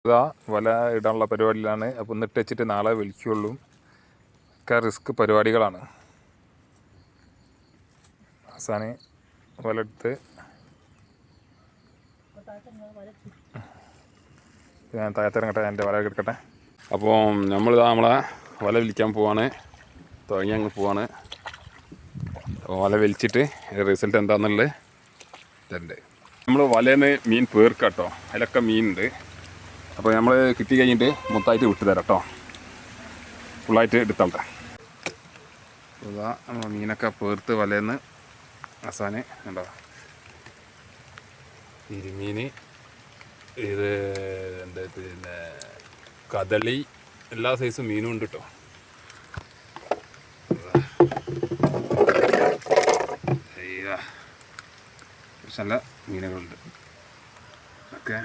ഇതാ വല ഇടാനുള്ള പരിപാടിയിലാണ്. അപ്പോൾ ഇന്നിട്ട് വെച്ചിട്ട് നാളെ വിളിക്കുകയുള്ളൂ. ഒക്കെ റിസ്ക് പരിപാടികളാണ്. അവസാനം വല എടുത്ത് ഞാൻ താഴത്തിറങ്ങട്ടെ, എൻ്റെ വല എടുക്കട്ടെ. അപ്പോൾ നമ്മളിതാ നമ്മളെ വല വലിക്കാൻ പോവാണ്. തുടങ്ങി അങ്ങ് പോവാണ്. വല വലിച്ചിട്ട് റിസൾട്ട് എന്താണെന്നുള്ളത് ഇതുണ്ട്. നമ്മൾ വലയിൽ മീൻ പേർക്കാം കേട്ടോ. അതിലൊക്കെ മീനുണ്ട്. അപ്പോൾ നമ്മൾ കിട്ടി കഴിഞ്ഞിട്ട് മൊത്തമായിട്ട് വിട്ടു തരാം കേട്ടോ. ഫുള്ളായിട്ട് എടുത്തോട്ടെ. ഇതാ നമ്മൾ മീനൊക്കെ പേർത്ത് വലയിൽ നിന്ന് അവസാനം ഉണ്ടോ ഇരുമീൻ, ഇത് എന്താ പിന്നെ കദളി, എല്ലാ സൈസും മീനും ഉണ്ട് കേട്ടോ. നല്ല മീനുകളുണ്ട് ഒക്കെ.